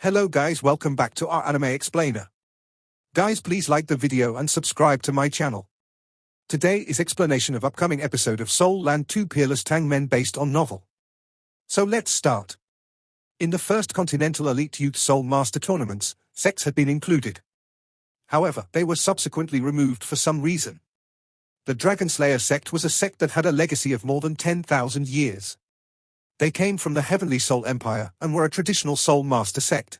Hello guys, welcome back to our anime explainer. Guys, please like the video and subscribe to my channel. Today is explanation of upcoming episode of Soul Land 2 Peerless Tang Men based on novel. So let's start. In the first Continental Elite Youth Soul Master tournaments, sects had been included. However, they were subsequently removed for some reason. The Dragon Slayer sect was a sect that had a legacy of more than 10,000 years. They came from the Heavenly Soul Empire and were a traditional Soul Master sect.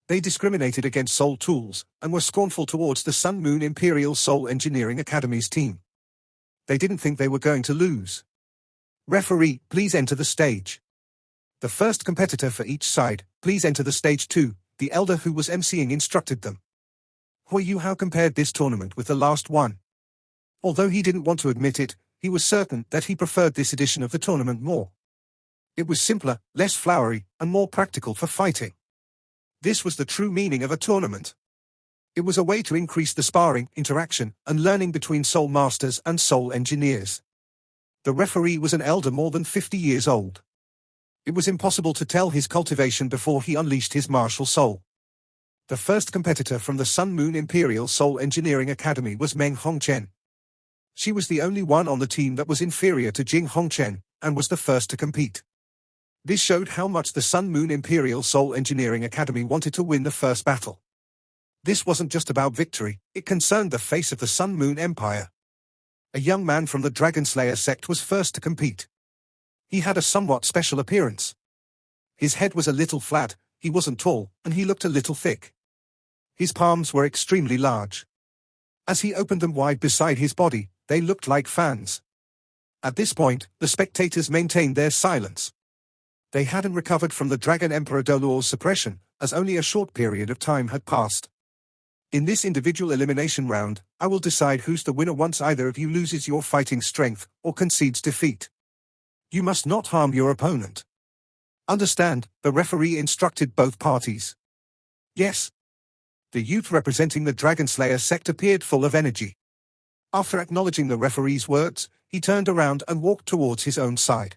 They discriminated against soul tools and were scornful towards the Sun Moon Imperial Soul Engineering Academy's team. They didn't think they were going to lose. Referee, please enter the stage. The first competitor for each side, please enter the stage 2, the elder who was emceeing instructed them. Yu Hao compared this tournament with the last one. Although he didn't want to admit it, he was certain that he preferred this edition of the tournament more. It was simpler, less flowery, and more practical for fighting. This was the true meaning of a tournament. It was a way to increase the sparring, interaction, and learning between soul masters and soul engineers. The referee was an elder more than 50 years old. It was impossible to tell his cultivation before he unleashed his martial soul. The first competitor from the Sun Moon Imperial Soul Engineering Academy was Meng Hongchen. She was the only one on the team that was inferior to Jing Hongchen, and was the first to compete. This showed how much the Sun Moon Imperial Soul Engineering Academy wanted to win the first battle. This wasn't just about victory, it concerned the face of the Sun Moon Empire. A young man from the Dragon Slayer sect was first to compete. He had a somewhat special appearance. His head was a little flat, he wasn't tall, and he looked a little thick. His palms were extremely large. As he opened them wide beside his body, they looked like fans. At this point, the spectators maintained their silence. They hadn't recovered from the Dragon Emperor Doluo's suppression, as only a short period of time had passed. In this individual elimination round, I will decide who's the winner once either of you loses your fighting strength or concedes defeat. You must not harm your opponent. Understand, the referee instructed both parties. Yes. The youth representing the Dragon Slayer sect appeared full of energy. After acknowledging the referee's words, he turned around and walked towards his own side.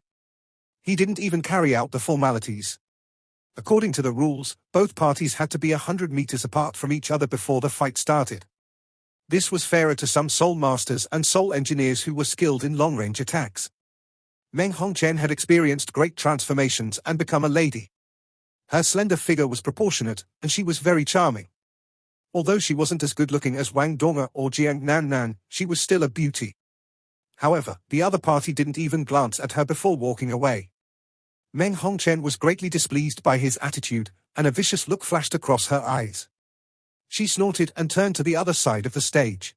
He didn't even carry out the formalities. According to the rules, both parties had to be 100 meters apart from each other before the fight started. This was fairer to some soul masters and soul engineers who were skilled in long-range attacks. Meng Hongchen had experienced great transformations and become a lady. Her slender figure was proportionate, and she was very charming. Although she wasn't as good-looking as Wang Donga or Jiang Nan, she was still a beauty. However, the other party didn't even glance at her before walking away. Meng Hongchen was greatly displeased by his attitude, and a vicious look flashed across her eyes. She snorted and turned to the other side of the stage.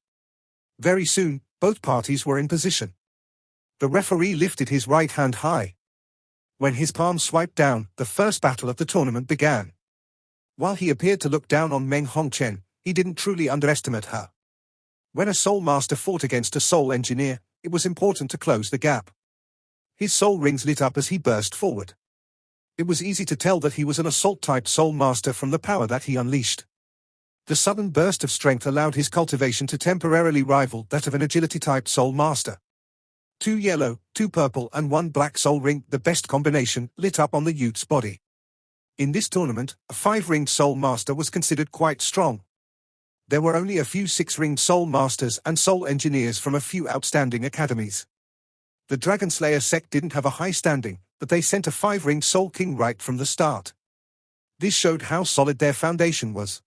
Very soon, both parties were in position. The referee lifted his right hand high. When his palm swiped down, the first battle of the tournament began. While he appeared to look down on Meng Hongchen, he didn't truly underestimate her. When a soul master fought against a soul engineer, it was important to close the gap. His soul rings lit up as he burst forward. It was easy to tell that he was an assault-type soul master from the power that he unleashed. The sudden burst of strength allowed his cultivation to temporarily rival that of an agility-type soul master. 2 yellow, 2 purple and 1 black soul ring, the best combination, lit up on the youth's body. In this tournament, a 5-ringed soul master was considered quite strong. There were only a few 6-ringed soul masters and soul engineers from a few outstanding academies. The Dragon Slayer sect didn't have a high standing, but they sent a 5-ringed Soul King right from the start. This showed how solid their foundation was.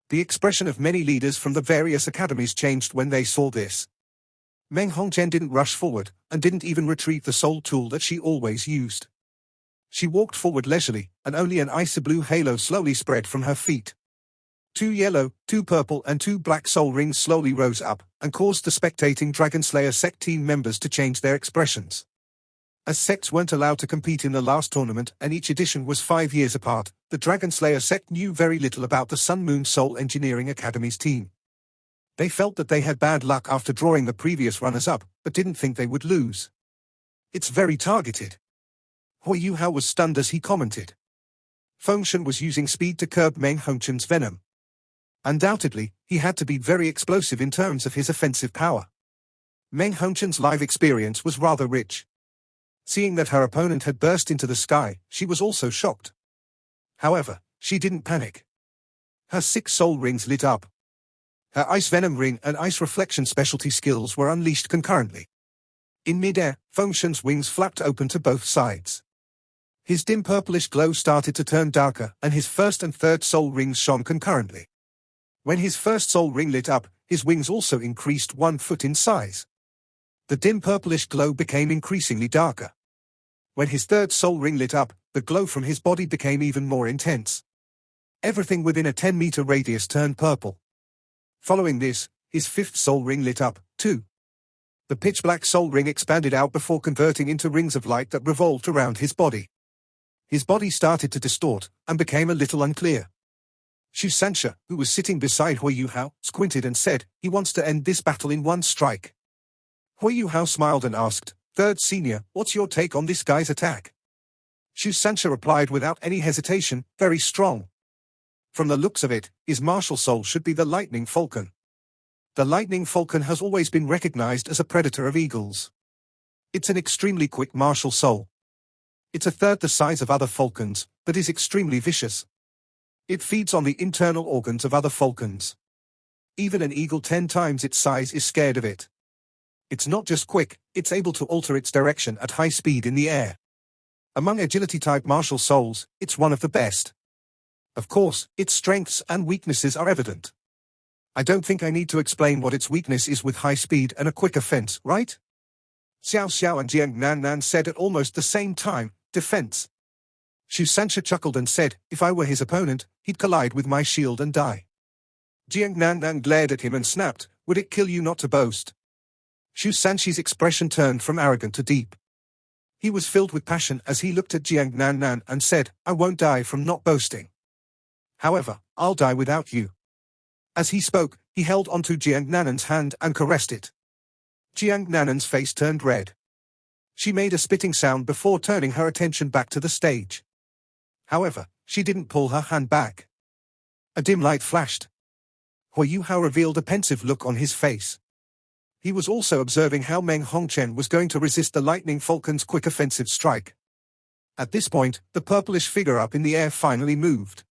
The expression of many leaders from the various academies changed when they saw this. Meng Hongchen didn't rush forward, and didn't even retrieve the soul tool that she always used. She walked forward leisurely, and only an icy blue halo slowly spread from her feet. 2 yellow, 2 purple and 2 black soul rings slowly rose up, and caused the spectating Dragon Slayer sect team members to change their expressions. As sects weren't allowed to compete in the last tournament and each edition was 5 years apart, the Dragon Slayer sect knew very little about the Sun Moon Soul Engineering Academy's team. They felt that they had bad luck after drawing the previous runners-up, but didn't think they would lose. It's very targeted. Yu Hao was stunned as he commented. Fengshen was using speed to curb Meng Hongchen's venom. Undoubtedly, he had to be very explosive in terms of his offensive power. Meng Hongchen's live experience was rather rich. Seeing that her opponent had burst into the sky, she was also shocked. However, she didn't panic. Her 6 soul rings lit up. Her ice venom ring and ice reflection specialty skills were unleashed concurrently. In midair, Fengshen's wings flapped open to both sides. His dim purplish glow started to turn darker, and his first and third soul rings shone concurrently. When his first soul ring lit up, his wings also increased 1 foot in size. The dim purplish glow became increasingly darker. When his third soul ring lit up, the glow from his body became even more intense. Everything within a 10-meter radius turned purple. Following this, his fifth soul ring lit up, too. The pitch-black soul ring expanded out before converting into rings of light that revolved around his body. His body started to distort, and became a little unclear. Xu Sanxia, who was sitting beside Hui Yuhao, squinted and said, "He wants to end this battle in one strike." Hui Yuhao smiled and asked, "Third senior, what's your take on this guy's attack?" Xu Sanxia replied without any hesitation, "Very strong. From the looks of it, his martial soul should be the lightning falcon. The lightning falcon has always been recognized as a predator of eagles. It's an extremely quick martial soul. It's a third the size of other falcons, but is extremely vicious. It feeds on the internal organs of other falcons. Even an eagle 10 times its size is scared of it. It's not just quick, it's able to alter its direction at high speed in the air. Among agility-type martial souls, it's one of the best. Of course, its strengths and weaknesses are evident. I don't think I need to explain what its weakness is with high speed and a quick offense, right?" Xiao Xiao and Jiang Nan said at almost the same time, "Defense." Xu Sanxia chuckled and said, "If I were his opponent, he'd collide with my shield and die." Jiang Nan glared at him and snapped, "Would it kill you not to boast?" Xu Sanxi's expression turned from arrogant to deep. He was filled with passion as he looked at Jiang Nan and said, "I won't die from not boasting. However, I'll die without you." As he spoke, he held onto Jiang Nan's hand and caressed it. Jiang Nan's face turned red. She made a spitting sound before turning her attention back to the stage. However, she didn't pull her hand back. A dim light flashed. Hui Yuhao revealed a pensive look on his face. He was also observing how Meng Hongchen was going to resist the lightning falcon's quick offensive strike. At this point, the purplish figure up in the air finally moved.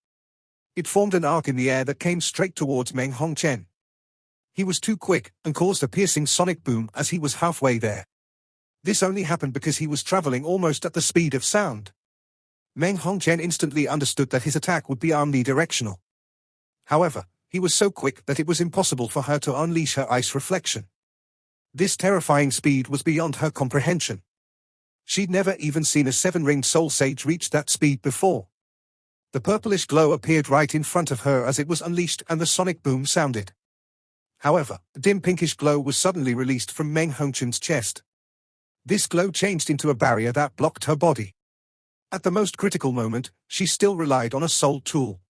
It formed an arc in the air that came straight towards Meng Hongchen. He was too quick, and caused a piercing sonic boom as he was halfway there. This only happened because he was traveling almost at the speed of sound. Meng Hongchen instantly understood that his attack would be omnidirectional. However, he was so quick that it was impossible for her to unleash her ice reflection. This terrifying speed was beyond her comprehension. She'd never even seen a 7-ringed soul sage reach that speed before. The purplish glow appeared right in front of her as it was unleashed and the sonic boom sounded. However, the dim pinkish glow was suddenly released from Meng Hongchen's chest. This glow changed into a barrier that blocked her body. At the most critical moment, she still relied on a soul tool.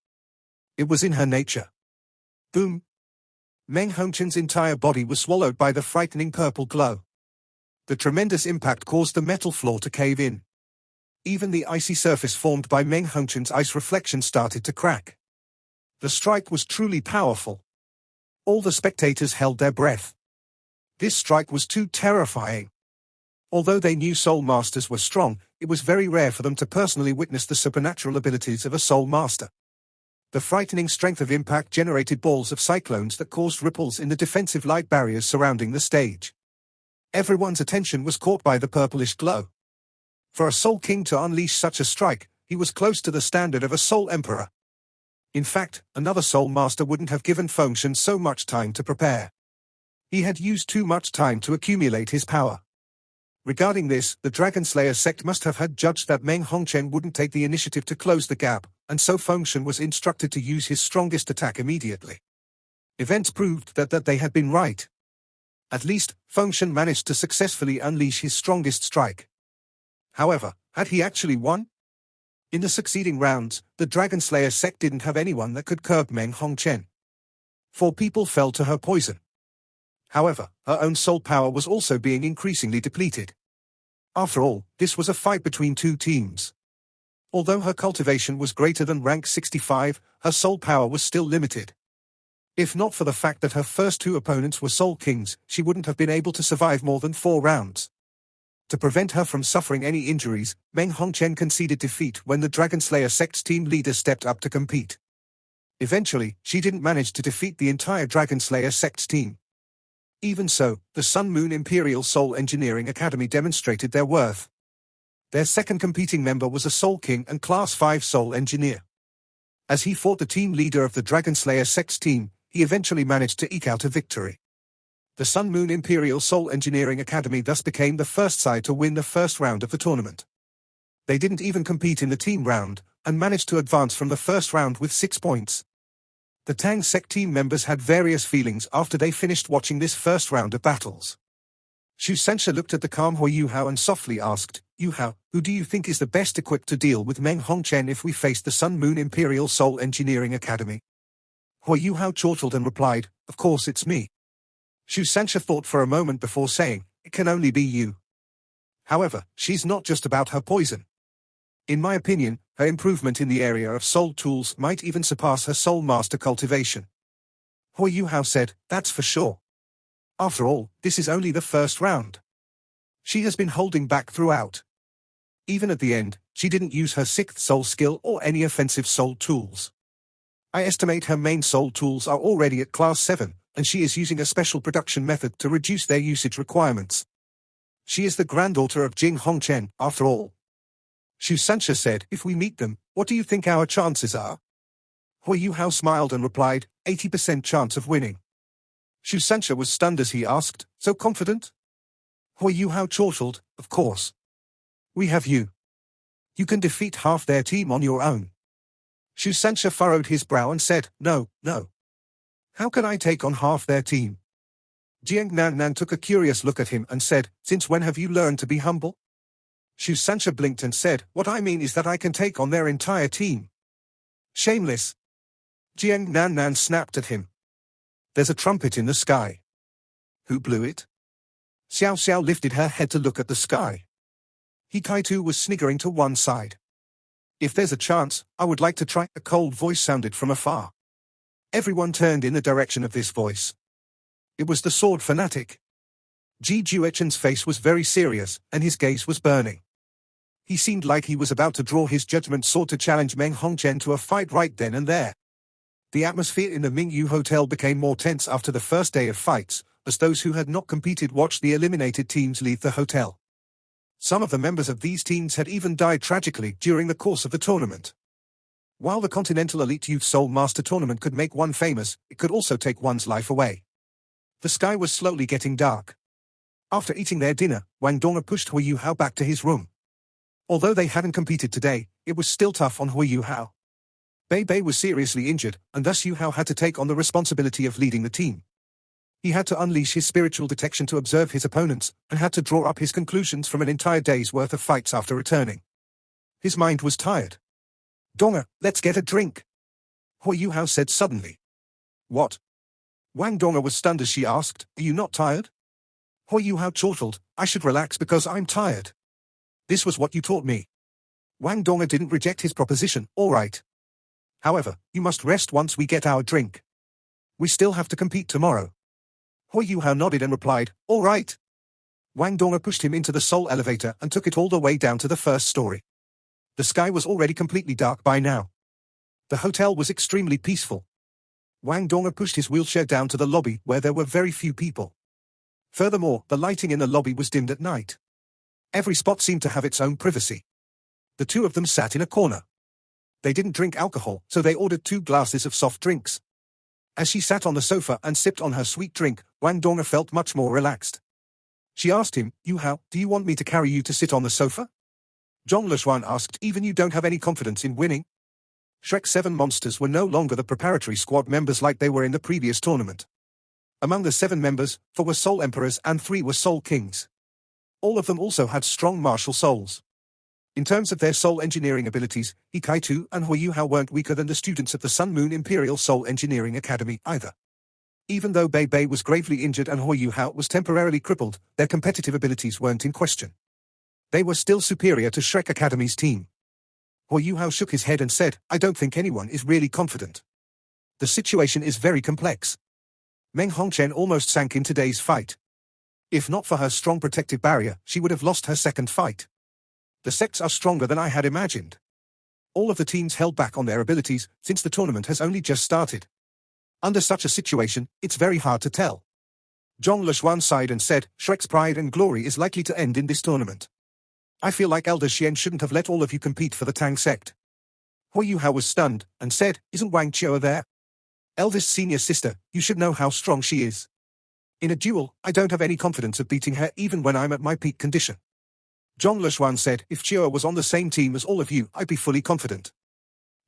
It was in her nature. Boom! Meng Hongchen's entire body was swallowed by the frightening purple glow. The tremendous impact caused the metal floor to cave in. Even the icy surface formed by Meng Hongchen's ice reflection started to crack. The strike was truly powerful. All the spectators held their breath. This strike was too terrifying. Although they knew soul masters were strong, it was very rare for them to personally witness the supernatural abilities of a soul master. The frightening strength of impact generated balls of cyclones that caused ripples in the defensive light barriers surrounding the stage. Everyone's attention was caught by the purplish glow. For a Soul King to unleash such a strike, he was close to the standard of a Soul Emperor. In fact, another Soul Master wouldn't have given Fengshen so much time to prepare. He had used too much time to accumulate his power. Regarding this, the Dragon Slayer sect must have had judged that Meng Hongchen wouldn't take the initiative to close the gap, and so Fengshen was instructed to use his strongest attack immediately. Events proved that they had been right. At least, Fengshen managed to successfully unleash his strongest strike. However, had he actually won? In the succeeding rounds, the Dragon Slayer sect didn't have anyone that could curb Meng Hongchen. 4 people fell to her poison. However, her own soul power was also being increasingly depleted. After all, this was a fight between 2 teams. Although her cultivation was greater than rank 65, her soul power was still limited. If not for the fact that her first 2 opponents were Soul Kings, she wouldn't have been able to survive more than 4 rounds. To prevent her from suffering any injuries, Meng Hongchen conceded defeat when the Dragon Slayer sect's team leader stepped up to compete. Eventually, she didn't manage to defeat the entire Dragon Slayer sect's team. Even so, the Sun Moon Imperial Soul Engineering Academy demonstrated their worth. Their second competing member was a Soul King and Class 5 Soul Engineer. As he fought the team leader of the Dragon Slayer sect's team, he eventually managed to eke out a victory. The Sun Moon Imperial Soul Engineering Academy thus became the first side to win the first round of the tournament. They didn't even compete in the team round, and managed to advance from the first round with 6 points. The Tang sect team members had various feelings after they finished watching this first round of battles. Xu Sanxia looked at the calm Hui Yuhao and softly asked, "Yuhao, who do you think is the best equipped to deal with Meng Hongchen if we face the Sun Moon Imperial Soul Engineering Academy?" Hui Yuhao chortled and replied, "Of course it's me." Xu Sanxia thought for a moment before saying, "It can only be you." However, she's not just about her poison. In my opinion, her improvement in the area of soul tools might even surpass her soul master cultivation. Hui Yuhao said, "That's for sure. After all, this is only the first round. She has been holding back throughout. Even at the end, she didn't use her 6th soul skill or any offensive soul tools. I estimate her main soul tools are already at class 7, and she is using a special production method to reduce their usage requirements. She is the granddaughter of Jing Hongchen, after all." Xu Sanxia said, "If we meet them, what do you think our chances are?" Hui Yuhao smiled and replied, 80% chance of winning." Xu Sanxia was stunned as he asked, "So confident?" Hui Yuhao chortled, "Of course. We have you. You can defeat half their team on your own." Xu Sanxia furrowed his brow and said, No. How can I take on half their team?" Jiang Nan took a curious look at him and said, "Since when have you learned to be humble?" Xu Sanxia blinked and said, "What I mean is that I can take on their entire team." "Shameless." Jiang Nan snapped at him. "There's a trumpet in the sky." "Who blew it?" Xiao Xiao lifted her head to look at the sky. He Kaitu was sniggering to one side. "If there's a chance, I would like to try," a cold voice sounded from afar. Everyone turned in the direction of this voice. It was the sword fanatic. Ji Juechen's face was very serious, and his gaze was burning. He seemed like he was about to draw his judgment sword to challenge Meng Hongchen to a fight right then and there. The atmosphere in the Mingyu Hotel became more tense after the first day of fights, as those who had not competed watched the eliminated teams leave the hotel. Some of the members of these teams had even died tragically during the course of the tournament. While the Continental Elite Youth Soul Master Tournament could make one famous, it could also take one's life away. The sky was slowly getting dark. After eating their dinner, Wang Dong'er pushed Hui Yuhao back to his room. Although they hadn't competed today, it was still tough on Hui Yuhao. Bei Bei was seriously injured, and thus Yuhao had to take on the responsibility of leading the team. He had to unleash his spiritual detection to observe his opponents, and had to draw up his conclusions from an entire day's worth of fights after returning. His mind was tired. "Dong'er, let's get a drink," Hui Yuhao said suddenly. "What?" Wang Dong'er was stunned as she asked, "Are you not tired?" Hui Yuhao chortled, "I should relax because I'm tired. This was what you taught me." Wang Dong'er didn't reject his proposition, "All right. However, you must rest once we get our drink. We still have to compete tomorrow." Hui Yuhao nodded and replied, "All right." Wang Dong'er pushed him into the soul elevator and took it all the way down to the first story. The sky was already completely dark by now. The hotel was extremely peaceful. Wang Dong'er pushed his wheelchair down to the lobby where there were very few people. Furthermore, the lighting in the lobby was dimmed at night. Every spot seemed to have its own privacy. The two of them sat in a corner. They didn't drink alcohol, so they ordered 2 glasses of soft drinks. As she sat on the sofa and sipped on her sweet drink, Wang Dong'er felt much more relaxed. She asked him, "Yuhao, do you want me to carry you to sit on the sofa?" Zhong Leshuan asked, "Even you don't have any confidence in winning?" Shrek's 7 monsters were no longer the preparatory squad members like they were in the previous tournament. Among the 7 members, 4 were Soul Emperors and 3 were Soul Kings. All of them also had strong martial souls. In terms of their soul engineering abilities, Hikaitu and Hui Yuhao weren't weaker than the students of the Sun Moon Imperial Soul Engineering Academy either. Even though Bei Bei was gravely injured and Hui Yuhao was temporarily crippled, their competitive abilities weren't in question. They were still superior to Shrek Academy's team. Hui Yuhao shook his head and said, "I don't think anyone is really confident. The situation is very complex. Meng Hongchen almost sank in today's fight. If not for her strong protective barrier, she would have lost her second fight. The sects are stronger than I had imagined. All of the teams held back on their abilities, since the tournament has only just started. Under such a situation, it's very hard to tell. Zhong Leshuan sighed and said, Shrek's pride and glory is likely to end in this tournament. I feel like Elder Xian shouldn't have let all of you compete for the Tang sect. Hui Yuhao was stunned, and said, Isn't Wang Chua there? Eldest senior sister, you should know how strong she is. In a duel, I don't have any confidence of beating her even when I'm at my peak condition. Zhong Leshuan said, If Chua was on the same team as all of you, I'd be fully confident.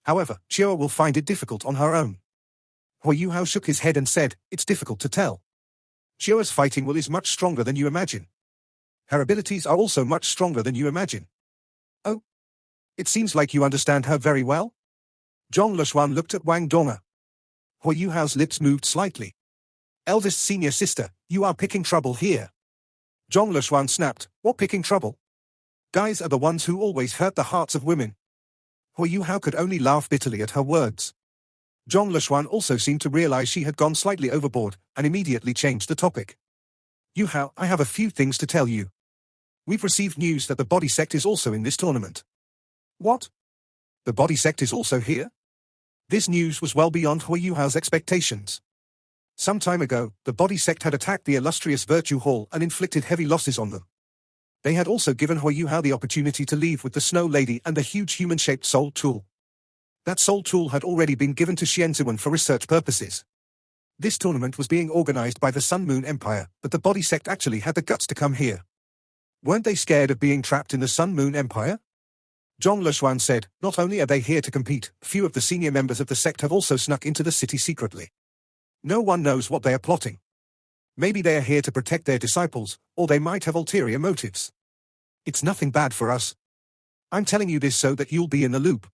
However, Chua will find it difficult on her own. Hui Yuhao shook his head and said, It's difficult to tell. Chua's fighting will is much stronger than you imagine. Her abilities are also much stronger than you imagine. Oh? It seems like you understand her very well? Zhong Leshuan looked at Wang Dong'er. Hui Yuhao's lips moved slightly. Eldest senior sister, you are picking trouble here. Zhong Leshuan snapped, What picking trouble? Guys are the ones who always hurt the hearts of women. Hui Yuhao could only laugh bitterly at her words. Zhong Leshuan also seemed to realize she had gone slightly overboard, and immediately changed the topic. Yuhao, I have a few things to tell you. We've received news that the body sect is also in this tournament. What? The body sect is also here? This news was well beyond Hui Yuhao's expectations. Some time ago, the body sect had attacked the illustrious Virtue Hall and inflicted heavy losses on them. They had also given Hui Yuhao the opportunity to leave with the Snow Lady and the huge human-shaped soul tool. That soul tool had already been given to Xianzuan for research purposes. This tournament was being organized by the Sun Moon Empire, but the body sect actually had the guts to come here. Weren't they scared of being trapped in the Sun Moon Empire? Zhong Leshuan said, Not only are they here to compete, a few of the senior members of the sect have also snuck into the city secretly. No one knows what they are plotting. Maybe they are here to protect their disciples, or they might have ulterior motives. It's nothing bad for us. I'm telling you this so that you'll be in the loop.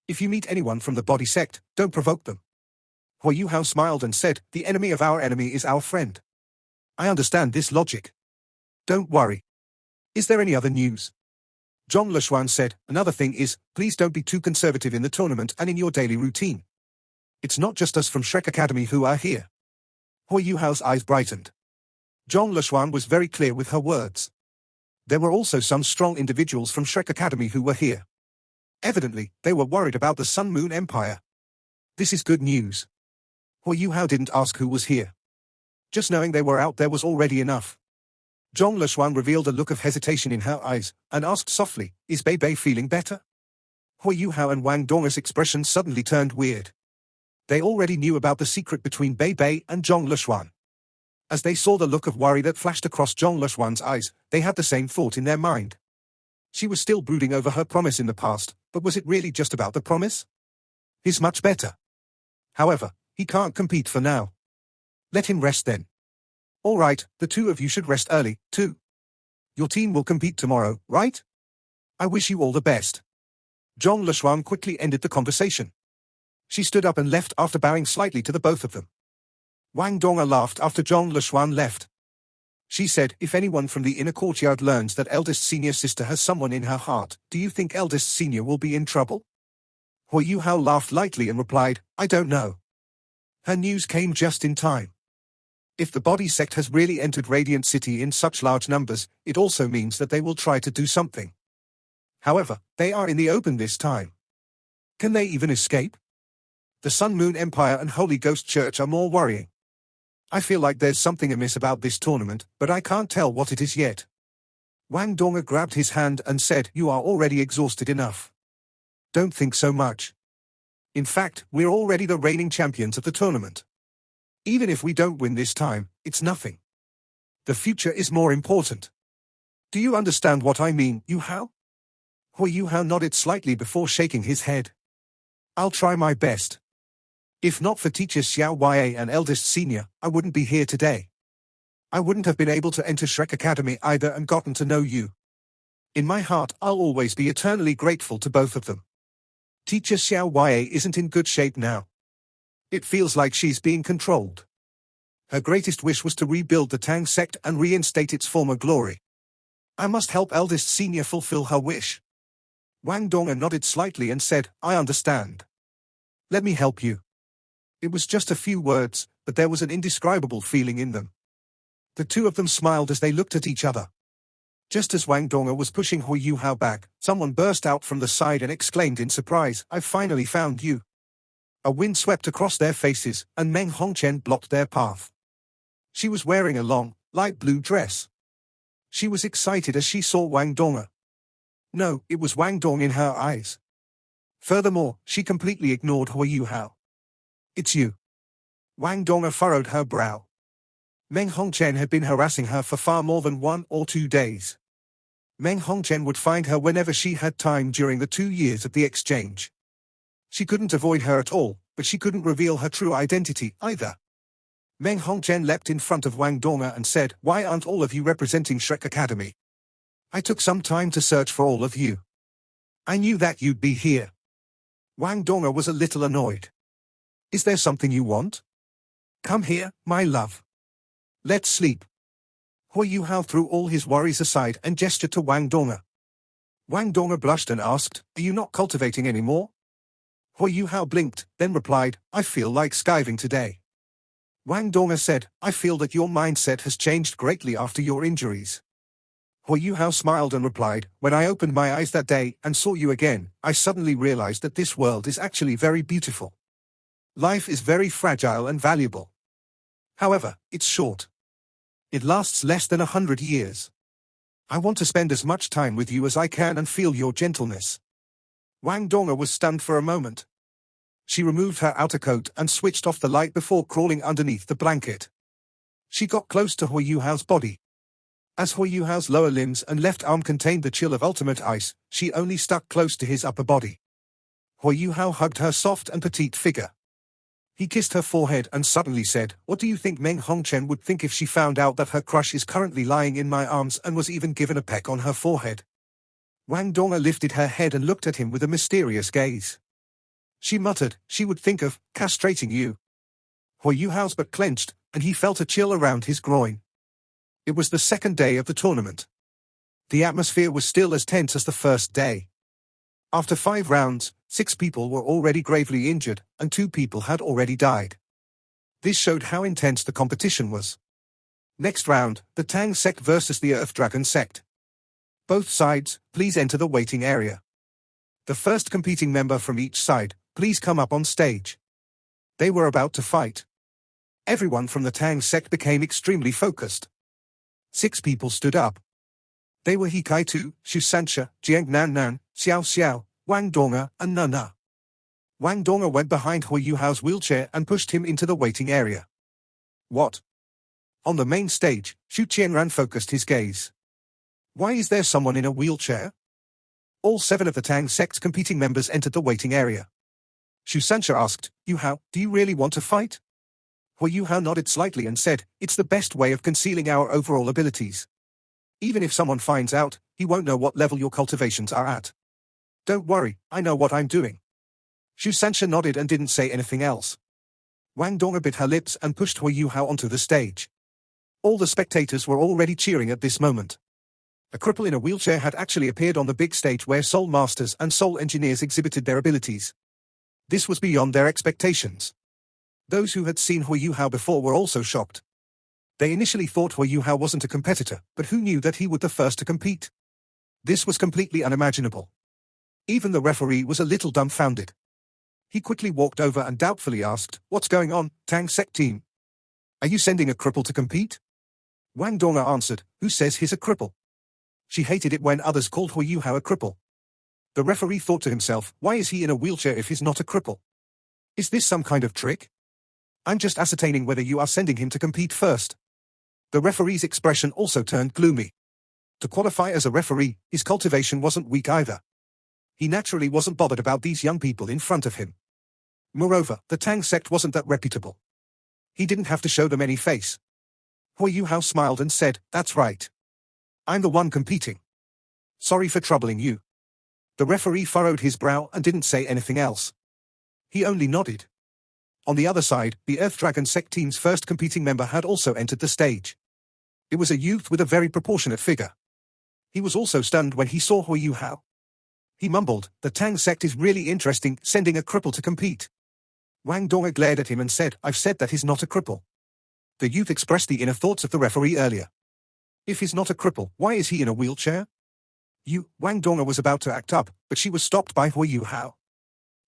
If you meet anyone from the body sect, don't provoke them. Hui Yuhao smiled and said, The enemy of our enemy is our friend. I understand this logic. Don't worry. Is there any other news? Zhong Leshuan said, Another thing is, please don't be too conservative in the tournament and in your daily routine. It's not just us from Shrek Academy who are here. Hui Yuhao's eyes brightened. Zhong Leshuan was very clear with her words. There were also some strong individuals from Shrek Academy who were here. Evidently, they were worried about the Sun Moon Empire. This is good news. Hui Yuhao didn't ask who was here. Just knowing they were out there was already enough. Zhong Leshuan revealed a look of hesitation in her eyes, and asked softly, Is Bei Bei feeling better? Hui Yuhao and Wang Dong'er's expressions suddenly turned weird. They already knew about the secret between Bei Bei and Zhong Leshuan. As they saw the look of worry that flashed across Zhong Leshuan's eyes, they had the same thought in their mind. She was still brooding over her promise in the past, but was it really just about the promise? He's much better. However, he can't compete for now. Let him rest then. All right, the two of you should rest early, too. Your team will compete tomorrow, right? I wish you all the best. Zhong Leshuan quickly ended the conversation. She stood up and left after bowing slightly to the both of them. Wang Dong'er laughed after Zhong Leshuan left. She said, If anyone from the inner courtyard learns that eldest senior sister has someone in her heart, do you think eldest senior will be in trouble? Hui Yuhao laughed lightly and replied, I don't know. Her news came just in time. If the body sect has really entered Radiant City in such large numbers, it also means that they will try to do something. However, they are in the open this time. Can they even escape? The Sun Moon Empire and Holy Ghost Church are more worrying. I feel like there's something amiss about this tournament, but I can't tell what it is yet. Wang Dong'er grabbed his hand and said, You are already exhausted enough. Don't think so much. In fact, we're already the reigning champions of the tournament. Even if we don't win this time, it's nothing. The future is more important. Do you understand what I mean, Yuhao? Hui Yuhao nodded slightly before shaking his head. I'll try my best. If not for teachers Xiao Yue and eldest senior, I wouldn't be here today. I wouldn't have been able to enter Shrek Academy either and gotten to know you. In my heart, I'll always be eternally grateful to both of them. Teacher Xiao Yue isn't in good shape now. It feels like she's being controlled. Her greatest wish was to rebuild the Tang sect and reinstate its former glory. I must help eldest senior fulfill her wish. Wang Dong'er nodded slightly and said, I understand. Let me help you. It was just a few words, but there was an indescribable feeling in them. The two of them smiled as they looked at each other. Just as Wang Donga was pushing Hui Yuhao back, someone burst out from the side and exclaimed in surprise, "I've finally found you." A wind swept across their faces, and Meng Hongchen blocked their path. She was wearing a long, light blue dress. She was excited as she saw Wang Donga. No, it was Wang Dong in her eyes. Furthermore, she completely ignored Hui Yuhao. "It's you." Wang Donga furrowed her brow. Meng Hongchen had been harassing her for far more than 1 or 2 days. Meng Hongchen would find her whenever she had time during the 2 years of the exchange. She couldn't avoid her at all, but she couldn't reveal her true identity either. Meng Hongchen leapt in front of Wang Donga and said, "Why aren't all of you representing Shrek Academy? I took some time to search for all of you. I knew that you'd be here." Wang Donga was a little annoyed. "Is there something you want? Come here, my love. Let's sleep." Hui Yuhao threw all his worries aside and gestured to Wang Donga. Wang Donga blushed and asked, "Are you not cultivating anymore?" Hui Yuhao blinked, then replied, "I feel like skiving today." Wang Donga said, "I feel that your mindset has changed greatly after your injuries." Hui Yuhao smiled and replied, "When I opened my eyes that day and saw you again, I suddenly realized that this world is actually very beautiful. Life is very fragile and valuable. However, it's short. It lasts less than 100 years. I want to spend as much time with you as I can and feel your gentleness." Wang Donga was stunned for a moment. She removed her outer coat and switched off the light before crawling underneath the blanket. She got close to Hui Yuhao's body. As Hui Yuhao's lower limbs and left arm contained the chill of ultimate ice, she only stuck close to his upper body. Hui Yuhao hugged her soft and petite figure. He kissed her forehead and suddenly said, "What do you think Meng Hongchen would think if she found out that her crush is currently lying in my arms and was even given a peck on her forehead?" Wang Donga lifted her head and looked at him with a mysterious gaze. She muttered, "She would think of castrating you." Hui Yuhao's butt clenched, and he felt a chill around his groin. It was the second day of the tournament. The atmosphere was still as tense as the first day. After 5 rounds, 6 people were already gravely injured, and 2 people had already died. This showed how intense the competition was. Next round, the Tang sect versus the Earth Dragon sect. Both sides, please enter the waiting area. The first competing member from each side, please come up on stage. They were about to fight. Everyone from the Tang sect became extremely focused. 6 people stood up. They were He Kai-tu, Xu Sanxia, Jiang Nan, Xiao Xiao, Wang Donga, and Nana. Wang Donga went behind Hui Yuhao's wheelchair and pushed him into the waiting area. "What?" On the main stage, Xu Qianran focused his gaze. "Why is there someone in a wheelchair?" All 7 of the Tang sect's competing members entered the waiting area. Xu Sanxia asked, "Yuhao, do you really want to fight?" Hui Yuhao nodded slightly and said, "It's the best way of concealing our overall abilities. Even if someone finds out, he won't know what level your cultivations are at. Don't worry, I know what I'm doing." Xu Sanxia nodded and didn't say anything else. Wang Donga bit her lips and pushed Hui Yuhao onto the stage. All the spectators were already cheering at this moment. A cripple in a wheelchair had actually appeared on the big stage where soul masters and soul engineers exhibited their abilities. This was beyond their expectations. Those who had seen Hui Yuhao before were also shocked. They initially thought Hui Yuhao wasn't a competitor, but who knew that he would be the first to compete? This was completely unimaginable. Even the referee was a little dumbfounded. He quickly walked over and doubtfully asked, "What's going on, Tang sect team? Are you sending a cripple to compete?" Wang Donga answered, "Who says he's a cripple?" She hated it when others called Hui Yuhao a cripple. The referee thought to himself, why is he in a wheelchair if he's not a cripple? Is this some kind of trick? I'm just ascertaining whether you are sending him to compete first. The referee's expression also turned gloomy. To qualify as a referee, his cultivation wasn't weak either. He naturally wasn't bothered about these young people in front of him. Moreover, the Tang sect wasn't that reputable. He didn't have to show them any face. Hui Yuhao smiled and said, "That's right. I'm the one competing. Sorry for troubling you." The referee furrowed his brow and didn't say anything else. He only nodded. On the other side, the Earth Dragon sect team's first competing member had also entered the stage. It was a youth with a very proportionate figure. He was also stunned when he saw Hui Yuhao. He mumbled, "The Tang sect is really interesting, sending a cripple to compete." Wang Donga glared at him and said, "I've said that he's not a cripple." The youth expressed the inner thoughts of the referee earlier. If he's not a cripple, why is he in a wheelchair? Wang Donga was about to act up, but she was stopped by Hui Yu Hao.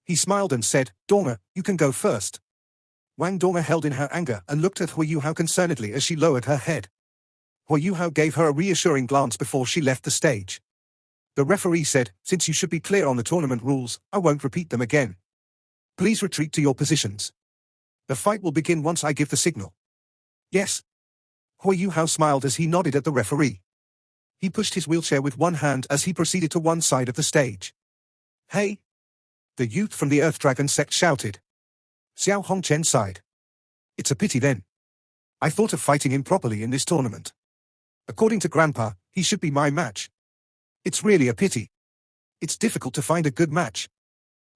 He smiled and said, Donga, you can go first. Wang Donga held in her anger and looked at Hui Yu Hao concernedly as she lowered her head. Hui Yu Hao gave her a reassuring glance before she left the stage. The referee said, since you should be clear on the tournament rules, I won't repeat them again. Please retreat to your positions. The fight will begin once I give the signal. Yes. Hui Yu Hao smiled as he nodded at the referee. He pushed his wheelchair with one hand as he proceeded to one side of the stage. Hey! The youth from the Earth Dragon sect shouted. Xiao Hongchen sighed. It's a pity then. I thought of fighting him properly in this tournament. According to Grandpa, he should be my match. It's really a pity. It's difficult to find a good match.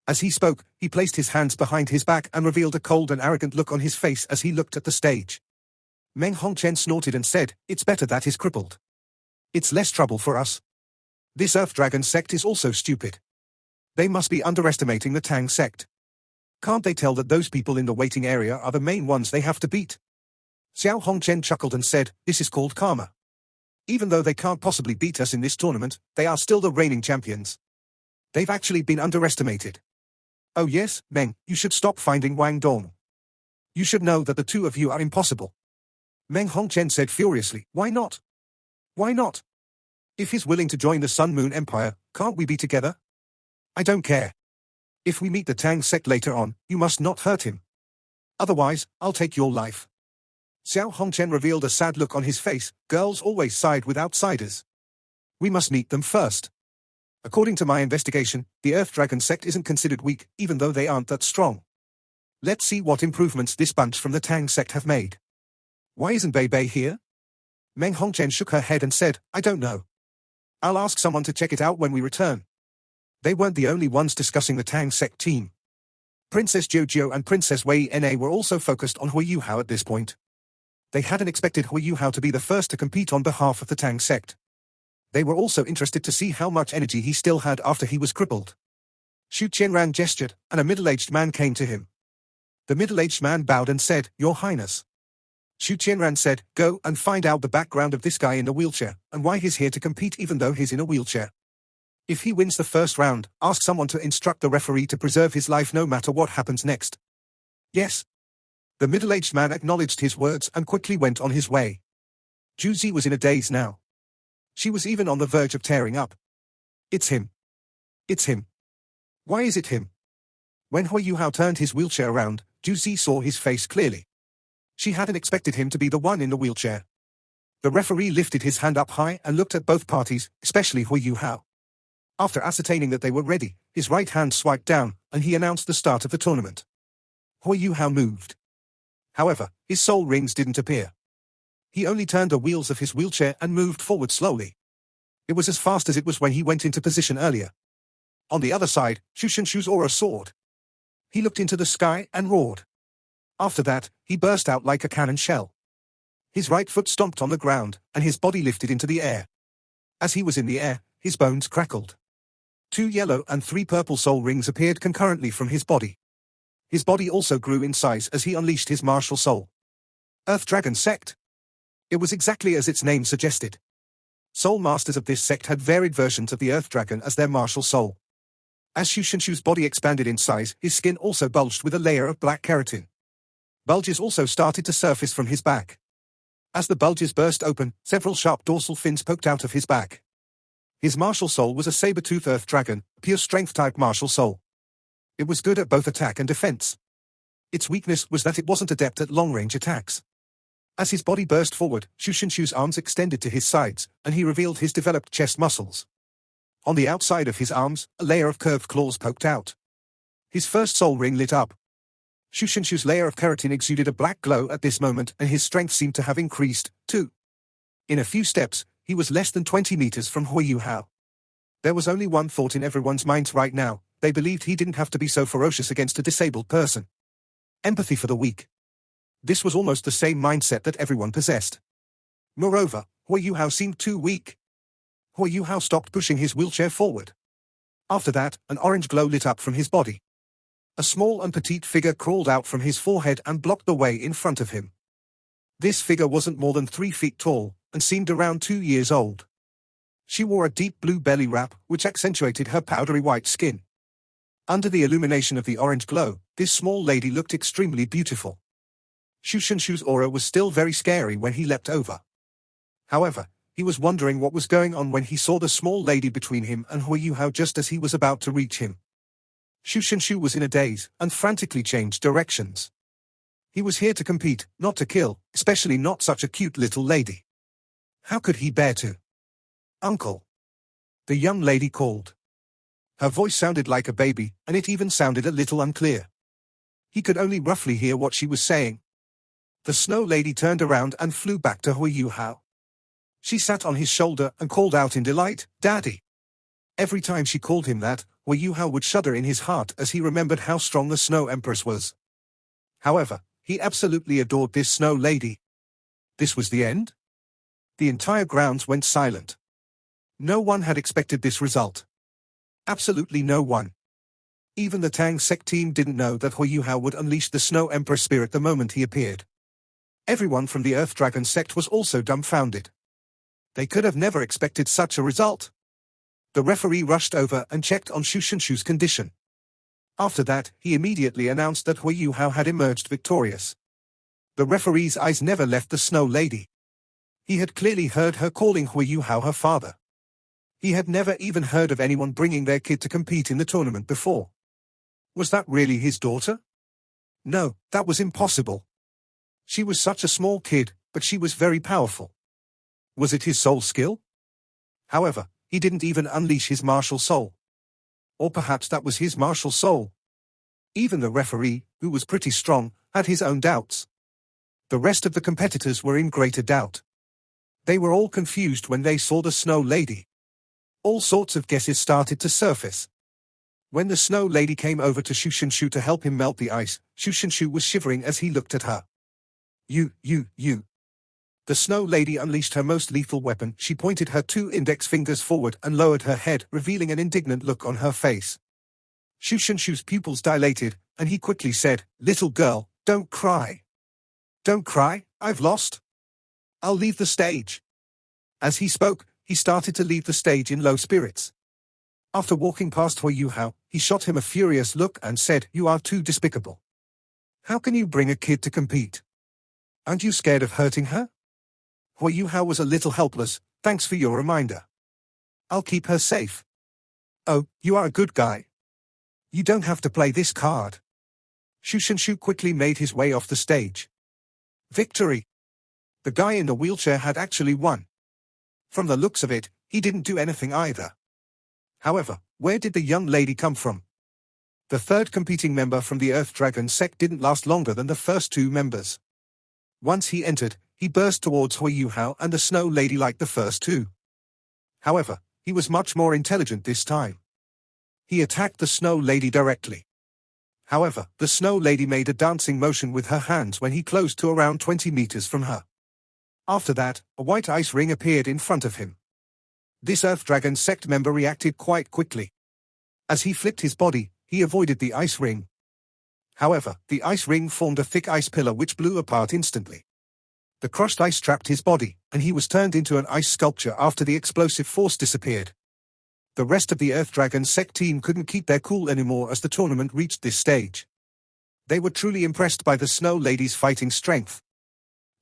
As he spoke, he placed his hands behind his back and revealed a cold and arrogant look on his face as he looked at the stage. Meng Hongchen snorted and said, it's better that he's crippled. It's less trouble for us. This Earth Dragon sect is also stupid. They must be underestimating the Tang sect. Can't they tell that those people in the waiting area are the main ones they have to beat? Xiao Hongchen chuckled and said, this is called karma. Even though they can't possibly beat us in this tournament, they are still the reigning champions. They've actually been underestimated. Oh yes, Meng, you should stop finding Wang Dong. You should know that the two of you are impossible. Meng Hongchen said furiously, why not? Why not? If he's willing to join the Sun Moon Empire, can't we be together? I don't care. If we meet the Tang sect later on, you must not hurt him. Otherwise, I'll take your life. Xiao Hongchen revealed a sad look on his face. Girls always side with outsiders. We must meet them first. According to my investigation, the Earth Dragon sect isn't considered weak, even though they aren't that strong. Let's see what improvements this bunch from the Tang sect have made. Why isn't Bei Bei here? Meng Hongchen shook her head and said, I don't know. I'll ask someone to check it out when we return. They weren't the only ones discussing the Tang sect team. Princess Jojo and Princess Wei Na were also focused on Hui Yu Hao at this point. They hadn't expected Hui Yu Hao to be the first to compete on behalf of the Tang sect. They were also interested to see how much energy he still had after he was crippled. Xu Qianran gestured, and a middle-aged man came to him. The middle-aged man bowed and said, Your Highness. Xu Qianran said, go and find out the background of this guy in the wheelchair, and why he's here to compete even though he's in a wheelchair. If he wins the first round, ask someone to instruct the referee to preserve his life no matter what happens next. Yes. The middle-aged man acknowledged his words and quickly went on his way. Juzi was in a daze now. She was even on the verge of tearing up. It's him. It's him. Why is it him? When Hui Yu Hao turned his wheelchair around, Juzi saw his face clearly. She hadn't expected him to be the one in the wheelchair. The referee lifted his hand up high and looked at both parties, especially Hui Yu Hao. After ascertaining that they were ready, his right hand swiped down, and he announced the start of the tournament. Hui Yu Hao moved. However, his soul rings didn't appear. He only turned the wheels of his wheelchair and moved forward slowly. It was as fast as it was when he went into position earlier. On the other side, Xu Shenshu's aura soared. He looked into the sky and roared. After that, he burst out like a cannon shell. His right foot stomped on the ground, and his body lifted into the air. As he was in the air, his bones crackled. 2 yellow and 3 purple soul rings appeared concurrently from his body. His body also grew in size as he unleashed his martial soul. Earth Dragon Sect. It was exactly as its name suggested. Soul masters of this sect had varied versions of the Earth Dragon as their martial soul. As Xu Shenshu's body expanded in size, his skin also bulged with a layer of black keratin. Bulges also started to surface from his back. As the bulges burst open, several sharp dorsal fins poked out of his back. His martial soul was a saber-tooth Earth Dragon, pure strength-type martial soul. It was good at both attack and defense. Its weakness was that it wasn't adept at long-range attacks. As his body burst forward, Xu Shenshu's arms extended to his sides, and he revealed his developed chest muscles. On the outside of his arms, a layer of curved claws poked out. His first soul ring lit up. Xu Shenshu's layer of keratin exuded a black glow at this moment, and his strength seemed to have increased, too. In a few steps, he was less than 20 meters from Hui Yu Hao. There was only one thought in everyone's minds right now. They believed he didn't have to be so ferocious against a disabled person. Empathy for the weak. This was almost the same mindset that everyone possessed. Moreover, Hui Yu Hao seemed too weak. Hui Yu Hao stopped pushing his wheelchair forward. After that, an orange glow lit up from his body. A small and petite figure crawled out from his forehead and blocked the way in front of him. This figure wasn't more than 3 feet tall, and seemed around 2 years old. She wore a deep blue belly wrap, which accentuated her powdery white skin. Under the illumination of the orange glow, this small lady looked extremely beautiful. Shushenshu's aura was still very scary when he leapt over. However, he was wondering what was going on when he saw the small lady between him and Hui Yuhao just as he was about to reach him. Shushenshu was in a daze, and frantically changed directions. He was here to compete, not to kill, especially not such a cute little lady. How could he bear to? "Uncle!" the young lady called. Her voice sounded like a baby, and it even sounded a little unclear. He could only roughly hear what she was saying. The snow lady turned around and flew back to Hui Yuhao. She sat on his shoulder and called out in delight, "Daddy!" Every time she called him that, Hui Yuhao would shudder in his heart as he remembered how strong the Snow Empress was. However, he absolutely adored this snow lady. This was the end? The entire grounds went silent. No one had expected this result. Absolutely no one. Even the Tang Sect team didn't know that Hui Yuhao would unleash the Snow Emperor spirit the moment he appeared. Everyone from the Earth Dragon Sect was also dumbfounded. They could have never expected such a result. The referee rushed over and checked on Shushenshu's condition. After that, he immediately announced that Hui Yuhao had emerged victorious. The referee's eyes never left the snow lady. He had clearly heard her calling Hui Yuhao her father. He had never even heard of anyone bringing their kid to compete in the tournament before. Was that really his daughter? No, that was impossible. She was such a small kid, but she was very powerful. Was it his soul skill? However, he didn't even unleash his martial soul. Or perhaps that was his martial soul. Even the referee, who was pretty strong, had his own doubts. The rest of the competitors were in greater doubt. They were all confused when they saw the snow lady. All sorts of guesses started to surface. When the snow lady came over to Shushenshu to help him melt the ice, Shushenshu was shivering as he looked at her. You. The snow lady unleashed her most lethal weapon. She pointed her 2 index fingers forward and lowered her head, revealing an indignant look on her face. Shushenshu's pupils dilated, and he quickly said, "Little girl, don't cry. Don't cry, I've lost. I'll leave the stage." As he spoke, he started to leave the stage in low spirits. After walking past Hui Yuhao, he shot him a furious look and said, "You are too despicable. How can you bring a kid to compete? Aren't you scared of hurting her?" Hui Yuhao was a little helpless. "Thanks for your reminder. I'll keep her safe." "Oh, you are a good guy. You don't have to play this card." Shushenshu quickly made his way off the stage. Victory! The guy in the wheelchair had actually won. From the looks of it, he didn't do anything either. However, where did the young lady come from? The third competing member from the Earth Dragon Sect didn't last longer than the first 2 members. Once he entered, he burst towards Hui Yuhao and the snow lady like the first 2. However, he was much more intelligent this time. He attacked the snow lady directly. However, the snow lady made a dancing motion with her hands when he closed to around 20 meters from her. After that, a white ice ring appeared in front of him. This Earth Dragon Sect member reacted quite quickly. As he flipped his body, he avoided the ice ring. However, the ice ring formed a thick ice pillar which blew apart instantly. The crushed ice trapped his body, and he was turned into an ice sculpture after the explosive force disappeared. The rest of the Earth Dragon Sect team couldn't keep their cool anymore as the tournament reached this stage. They were truly impressed by the Snow Lady's fighting strength.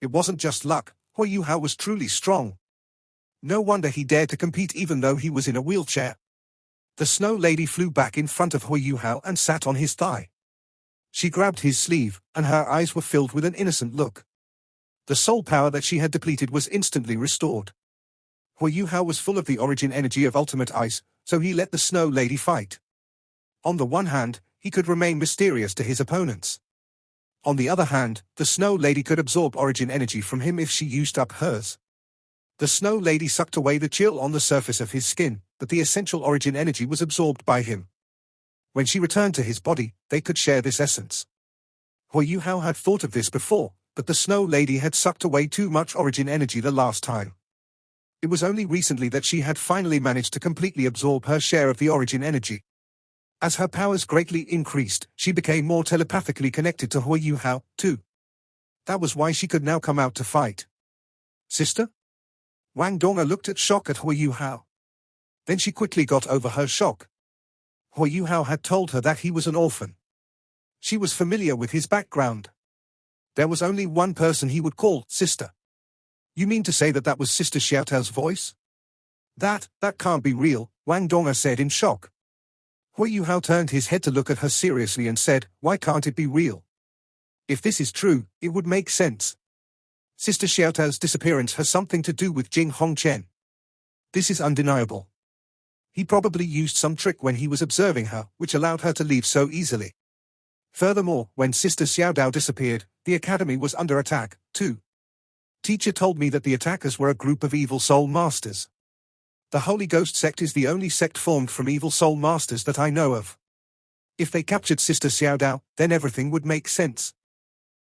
It wasn't just luck, Hui Yuhao was truly strong. No wonder he dared to compete even though he was in a wheelchair. The Snow Lady flew back in front of Hui Yuhao and sat on his thigh. She grabbed his sleeve, and her eyes were filled with an innocent look. The soul power that she had depleted was instantly restored. Hui Yuhao was full of the origin energy of ultimate ice, so he let the Snow Lady fight. On the one hand, he could remain mysterious to his opponents. On the other hand, the Snow Lady could absorb origin energy from him if she used up hers. The Snow Lady sucked away the chill on the surface of his skin, but the essential origin energy was absorbed by him. When she returned to his body, they could share this essence. Hui Yuhao had thought of this before, but the Snow Lady had sucked away too much origin energy the last time. It was only recently that she had finally managed to completely absorb her share of the origin energy. As her powers greatly increased, she became more telepathically connected to Hui Yuhao, too. That was why she could now come out to fight. Sister? Wang Donga looked at shock at Hui Yuhao. Then she quickly got over her shock. Hui Yuhao had told her that he was an orphan. She was familiar with his background. There was only one person he would call sister. You mean to say that that was Sister Xiaotao's voice? That can't be real, Wang Donga said in shock. Hui Yuhao turned his head to look at her seriously and said, why can't it be real? If this is true, it would make sense. Sister Xiaotao's disappearance has something to do with Jing Hongchen. This is undeniable. He probably used some trick when he was observing her, which allowed her to leave so easily. Furthermore, when Sister Xiaodao disappeared, the academy was under attack, too. Teacher told me that the attackers were a group of evil soul masters. The Holy Ghost sect is the only sect formed from evil soul masters that I know of. If they captured Sister Xiaodao, then everything would make sense.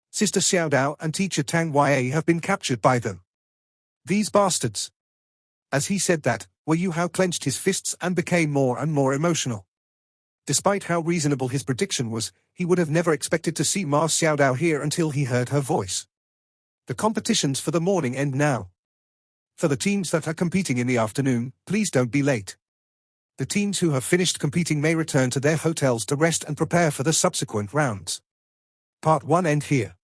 Sister Xiaodao and teacher Tang Ya have been captured by them. These bastards. As he said that, Hui Yuhao clenched his fists and became more and more emotional. Despite how reasonable his prediction was, he would have never expected to see Ma Xiaodao here until he heard her voice. The competitions for the morning end now. For the teams that are competing in the afternoon, please don't be late. The teams who have finished competing may return to their hotels to rest and prepare for the subsequent rounds. Part 1 end here.